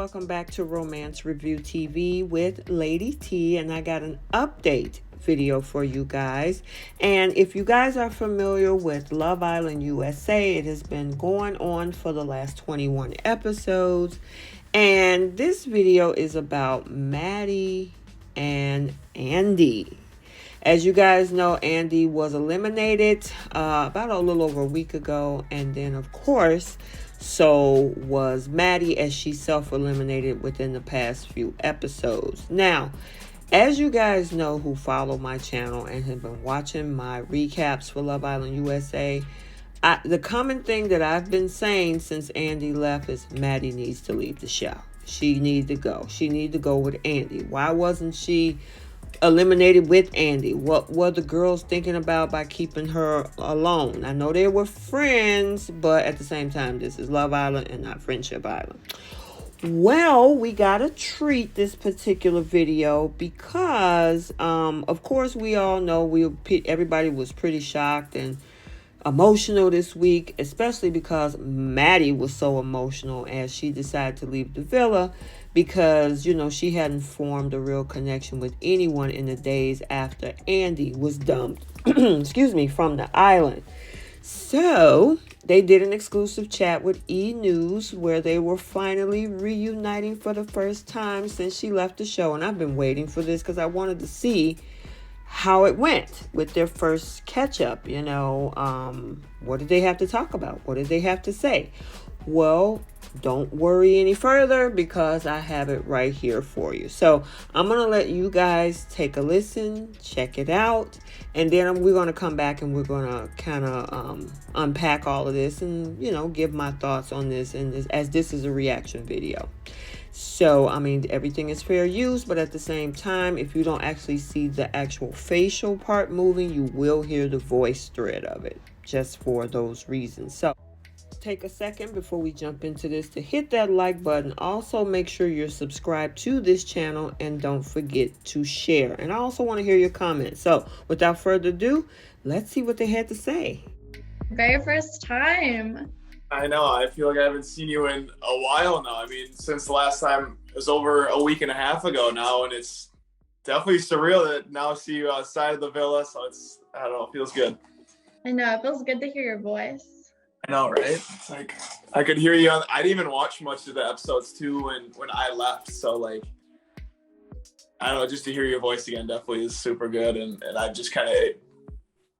welcome back to Romance Review TV with Lady T, and I got an update video for you guys. And if you guys are familiar with Love Island USA, it has been going on for the last 21 episodes, and this video is about Mady and Andy. As you guys know, Andy was eliminated about a little over a week ago, and then of course so was Mady, as she self-eliminated within the past few episodes. Now, as you guys know who follow my channel and have been watching my recaps for Love Island USA, the common thing that I've been saying since Andy left is Mady needs to leave the show. She needs to go. She needs to go with Andy. Why wasn't she eliminated with Andy? What were the girls thinking about by keeping her alone? I know they were friends, but at the same time, this is Love Island and not Friendship Island. Well, we got a treat this particular video because, of course, we all know everybody was pretty shocked and emotional this week, especially because Mady was so emotional as she decided to leave the villa because, you know, she hadn't formed a real connection with anyone in the days after Andy was dumped, excuse me, from the island. So they did an exclusive chat with E! News where they were finally reuniting for the first time since she left the show. And I've been waiting for this because I wanted to see how it went with their first catch up. You know, what did they have to talk about? What did they have to say? Well, don't worry any further because I have it right here for you. So I'm going to let you guys take a listen, check it out, and then we're going to come back and we're going to kind of unpack all of this and, you know, give my thoughts on this, and as this is a reaction video. So, I mean, everything is fair use, but at the same time, if you don't actually see the actual facial part moving, you will hear the voice thread of it, just for those reasons. So take a second before we jump into this to hit that like button. Also, make sure you're subscribed to this channel and don't forget to share. And I also want to hear your comments. So without further ado, let's see what they had to say. Very first time. I know. I feel like I haven't seen you in a while now. I mean, since the last time, it was over a week and a half ago now, and it's definitely surreal to now see you outside of the villa. So I don't know, it feels good. I know, it feels good to hear your voice. I know, right? It's like I could hear you I didn't even watch much of the episodes too when I left. So like, I don't know, just to hear your voice again definitely is super good. And I've just kind of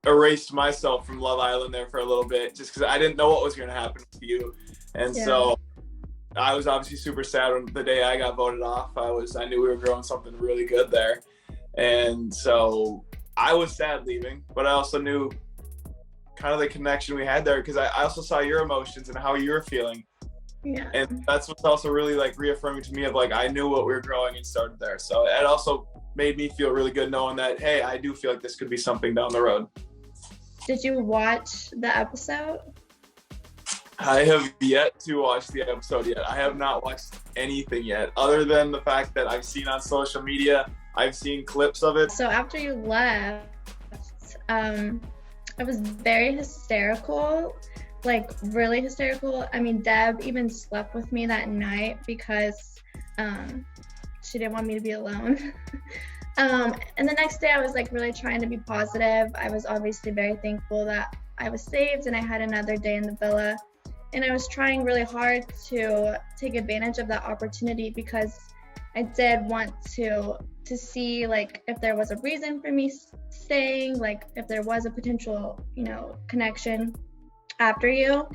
erased myself from Love Island there for a little bit just because I didn't know what was going to happen with you. And so I was obviously super sad when the day I got voted off. I knew we were growing something really good there. And so I was sad leaving, but I also knew kind of the connection we had there because I also saw your emotions and how you were feeling. Yeah. And that's what's also really like reaffirming to me of like I knew what we were growing and started there. So it also made me feel really good knowing that, hey, I do feel like this could be something down the road. Did you watch the episode? I have yet to watch the episode yet. I have not watched anything yet other than the fact that I've seen on social media, I've seen clips of it. So after you left, I was very hysterical, like really hysterical. I mean, Deb even slept with me that night because she didn't want me to be alone. And the next day I was like really trying to be positive. I was obviously very thankful that I was saved and I had another day in the villa. And I was trying really hard to take advantage of that opportunity because I did want to see like if there was a reason for me staying, like if there was a potential, you know, connection after you.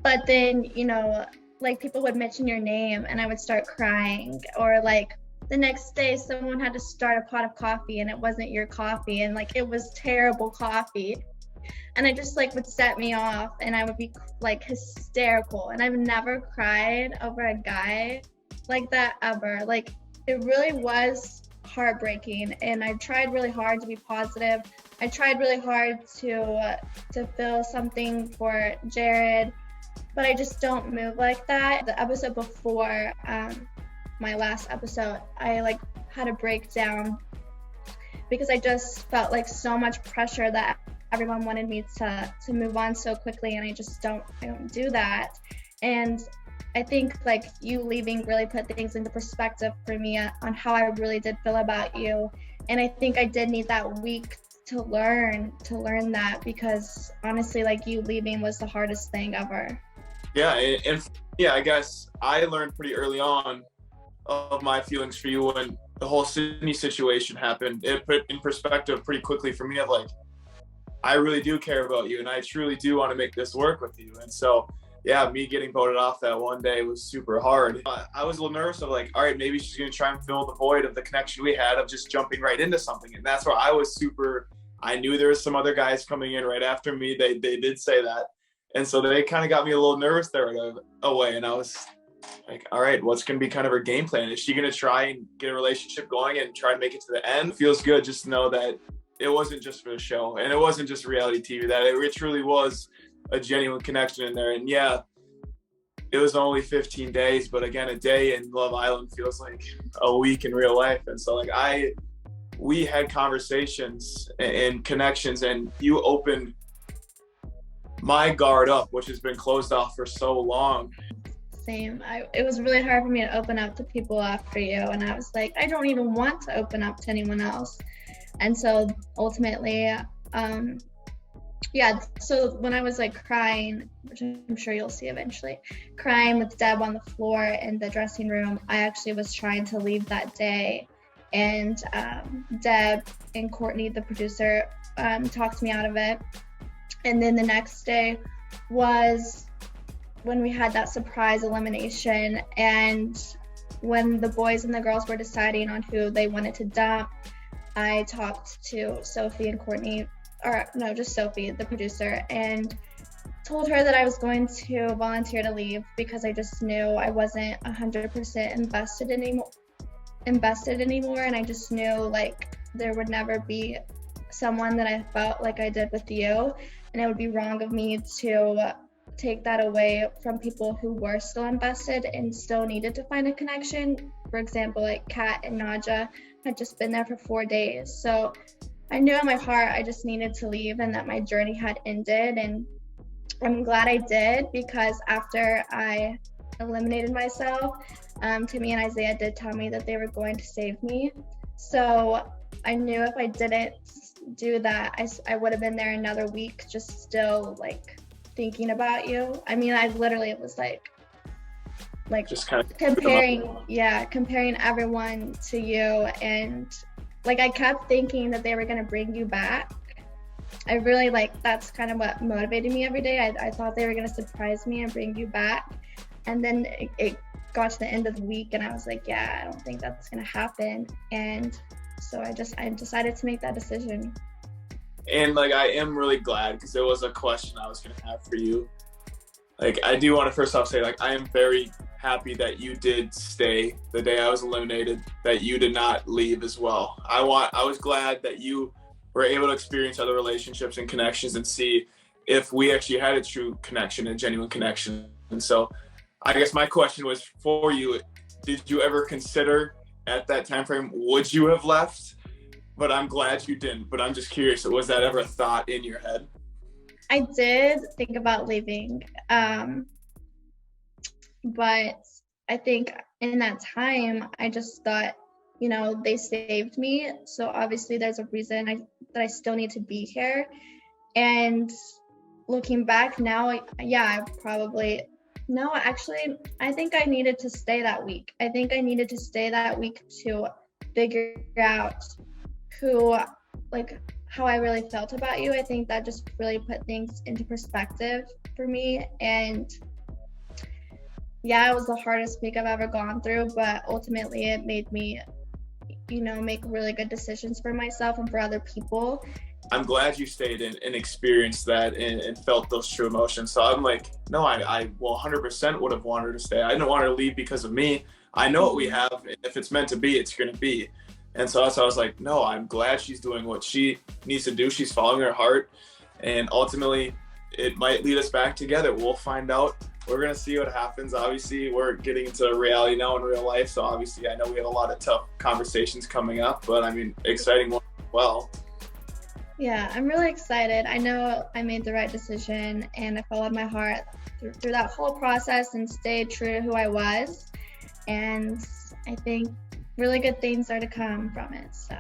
But then, you know, like people would mention your name and I would start crying, or like the next day someone had to start a pot of coffee and it wasn't your coffee and like it was terrible coffee. And it just like would set me off and I would be like hysterical. And I've never cried over a guy like that ever. Like it really was heartbreaking, and I tried really hard to be positive. I tried really hard to feel something for Jared, but I just don't move like that. The episode before my last episode, I like had a breakdown because I just felt like so much pressure that everyone wanted me to move on so quickly, and I don't do that. And I think like you leaving really put things into perspective for me on how I really did feel about you. And I think I did need that week to learn that, because honestly, like, you leaving was the hardest thing ever. Yeah, and yeah, I guess I learned pretty early on of my feelings for you when the whole Sydney situation happened. It put in perspective pretty quickly for me of like, I really do care about you and I truly do want to make this work with you. And so, yeah, me getting voted off that one day was super hard. I was a little nervous of like, all right, maybe she's going to try and fill the void of the connection we had of just jumping right into something. And that's where I was I knew there was some other guys coming in right after me. They did say that. And so they kind of got me a little nervous there right away. And I was like, all right, what's going to be kind of her game plan? Is she going to try and get a relationship going and try and make it to the end? It feels good just to know that it wasn't just for the show and it wasn't just reality TV, that it truly was a genuine connection in there. And yeah, it was only 15 days, but again, a day in Love Island feels like a week in real life. And so like we had conversations and connections, and you opened my guard up, which has been closed off for so long. Same. It was really hard for me to open up to people after you, and I was like, I don't even want to open up to anyone else. And so ultimately, so when I was like crying, which I'm sure you'll see eventually, crying with Deb on the floor in the dressing room, I actually was trying to leave that day. And Deb and Courtney, the producer, talked me out of it. And then the next day was when we had that surprise elimination, and when the boys and the girls were deciding on who they wanted to dump, I talked to Sophie and Courtney, or no, just Sophie, the producer, and told her that I was going to volunteer to leave because I just knew I wasn't 100% invested anymore, and I just knew like there would never be someone that I felt like I did with you, and it would be wrong of me to take that away from people who were still invested and still needed to find a connection. For example, like Kat and Naja had just been there for 4 days. So I knew in my heart I just needed to leave and that my journey had ended. And I'm glad I did, because after I eliminated myself, Timmy and Isaiah did tell me that they were going to save me. So I knew if I didn't do that, I would have been there another week just still like thinking about you. I mean, I literally was like just kind of comparing everyone to you, and like I kept thinking that they were going to bring you back. I really that's kind of what motivated me every day. I thought they were going to surprise me and bring you back, and then it got to the end of the week and I was like, yeah, I don't think that's going to happen. And so I decided to make that decision. And like, I am really glad, because there was a question I was going to have for you. Like, I do want to first off say, like, I am very happy that you did stay the day I was eliminated, that you did not leave as well. I was glad that you were able to experience other relationships and connections and see if we actually had a true connection, a genuine connection. And so I guess my question was for you, did you ever consider at that time frame, would you have left? But I'm glad you didn't. But I'm just curious, was that ever a thought in your head? I did think about leaving, but I think in that time, I just thought, they saved me. So obviously there's a reason that I still need to be here. And looking back now, I think I needed to stay that week. I think I needed to stay that week to figure out how I really felt about you. I think that just really put things into perspective for me. And yeah, it was the hardest week I've ever gone through, but ultimately it made me, make really good decisions for myself and for other people. I'm glad you stayed and experienced that and felt those true emotions. So I'm like, no, I 100% would have wanted her to stay. I didn't want her to leave because of me. I know what we have. If it's meant to be, it's going to be. And so I was like, no, I'm glad she's doing what she needs to do. She's following her heart. And ultimately, it might lead us back together. We'll find out. We're going to see what happens. Obviously, we're getting into reality now in real life. So obviously, I know we have a lot of tough conversations coming up. But I mean, exciting one as well. Yeah, I'm really excited. I know I made the right decision and I followed my heart through that whole process and stayed true to who I was. And I think really good things are to come from it. So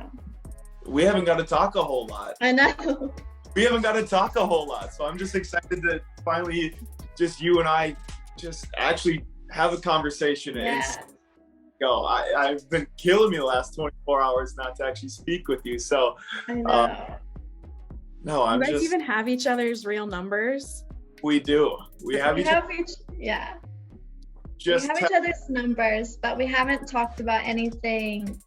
We haven't got to talk a whole lot. I know. We haven't got to talk a whole lot. So I'm just excited to finally just you and I just actually have a conversation and Yeah. go. I've been killing me the last 24 hours not to actually speak with you. So I know. no, I'm You guys just, even have each other's real numbers? we do. We have each Yeah. just We have each other's numbers, but we haven't talked about anything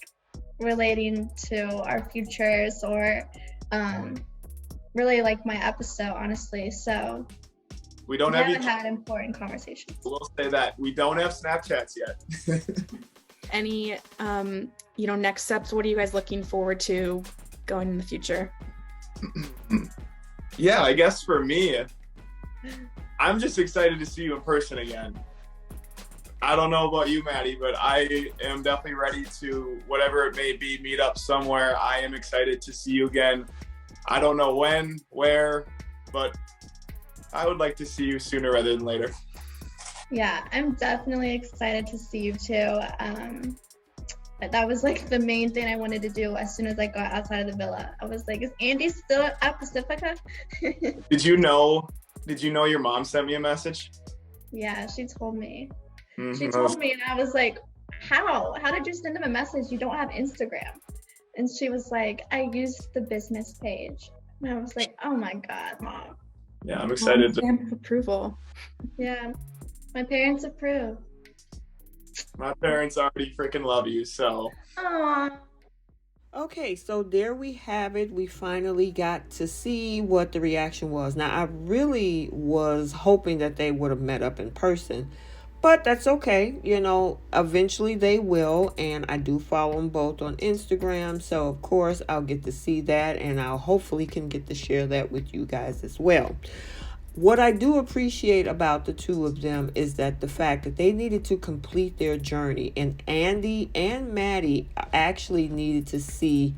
relating to our futures or really like my episode, honestly. So we don't we have haven't each had important conversations. we'll say that. We don't have Snapchats yet. Any, next steps? What are you guys looking forward to going in the future? Yeah, I guess for me, I'm just excited to see you in person again. I don't know about you, Mady, but I am definitely ready to, whatever it may be, meet up somewhere. I am excited to see you again. I don't know when, where, but I would like to see you sooner rather than later. Yeah, I'm definitely excited to see you too. That was like the main thing I wanted to do as soon as I got outside of the villa. I was like, is Andy still at Pacifica? Did you know your mom sent me a message? Yeah, she told me. Mm-hmm. She told me and I was like, how? How did you send him a message? You don't have Instagram. And she was like, I used the business page. And I was like, oh my God, Mom. Yeah, I'm excited. Stamp of approval. Yeah, my parents approve. My parents already freaking love you, so. Aww. Okay, so there we have it. We finally got to see what the reaction was. Now, I really was hoping that they would have met up in person, but that's okay. Eventually they will, and I do follow them both on Instagram, so of course I'll get to see that, and I'll hopefully can get to share that with you guys as well. What I do appreciate about the two of them is that the fact that they needed to complete their journey, and Andy and Mady actually needed to see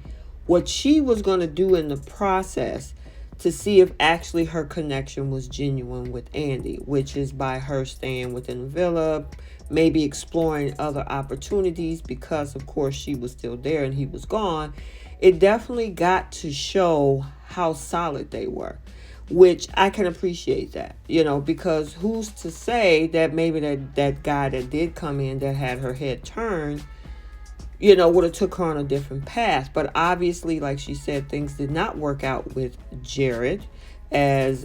what she was going to do in the process to see if actually her connection was genuine with Andy, which is by her staying within the villa, maybe exploring other opportunities because, of course, she was still there and he was gone. It definitely got to show how solid they were, which I can appreciate that, because who's to say that maybe that guy that did come in that had her head turned, would have took her on a different path. But obviously, like she said, things did not work out with Jared, as,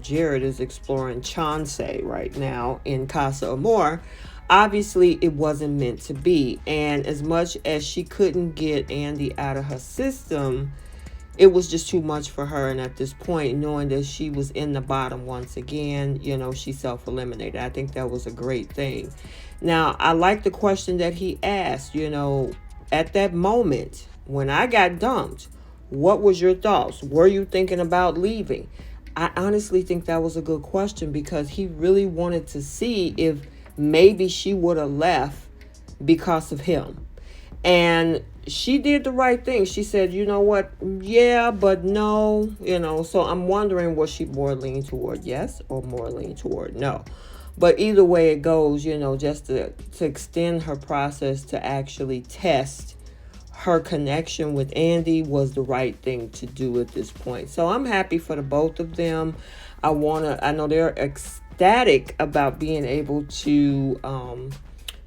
Jared is exploring Chauncey right now in Casa Amor. Obviously, it wasn't meant to be. And as much as she couldn't get Andy out of her system, it was just too much for her. And at this point, knowing that she was in the bottom once again, she self-eliminated. I think that was a great thing. Now, I like the question that he asked, at that moment when I got dumped, what was your thoughts? Were you thinking about leaving? I honestly think that was a good question because he really wanted to see if maybe she would have left because of him. And she did the right thing. She said, you know what? Yeah, but no, so I'm wondering, was she more leaning toward yes or more leaning toward no? But either way it goes, just to extend her process to actually test her connection with Andy was the right thing to do at this point. So I'm happy for the both of them. I know they're ecstatic about being able to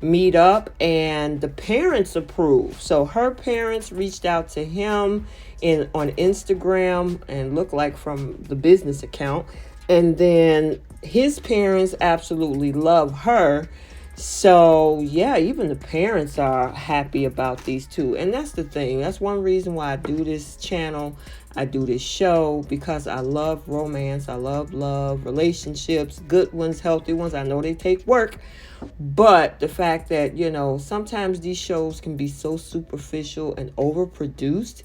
meet up, and the parents approve. So her parents reached out to him on Instagram and looked like from the business account, and then his parents absolutely love her. So yeah, even the parents are happy about these two. And that's the thing. That's one reason why I do this channel. I do this show because I love romance. I love love, relationships, good ones, healthy ones. I know they take work, but the fact that, sometimes these shows can be so superficial and overproduced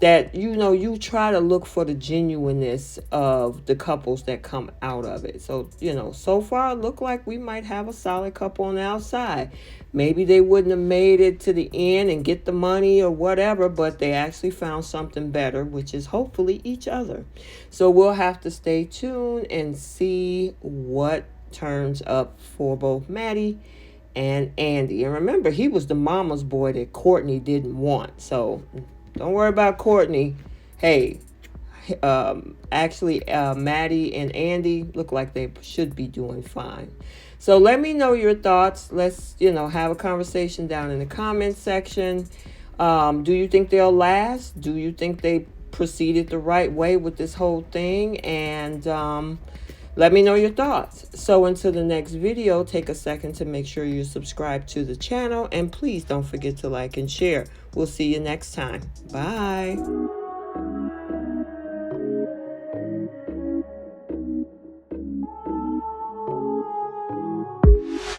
that, you know, you try to look for the genuineness of the couples that come out of it. So, you know, so far it look like we might have a solid couple on the outside. Maybe they wouldn't have made it to the end and get the money or whatever, but they actually found something better, which is hopefully each other. So we'll have to stay tuned and see what turns up for both Mady and Andy. And remember, he was the mama's boy that Courtney didn't want. So don't worry about Courtney. Hey, actually, Mady and Andy look like they should be doing fine. So let me know your thoughts. Let's, you know, have a conversation down in the comments section. Do you think they'll last? Do you think they proceeded the right way with this whole thing? And let me know your thoughts. So until the next video, take a second to make sure you subscribe to the channel. And please don't forget to like and share. We'll see you next time. Bye.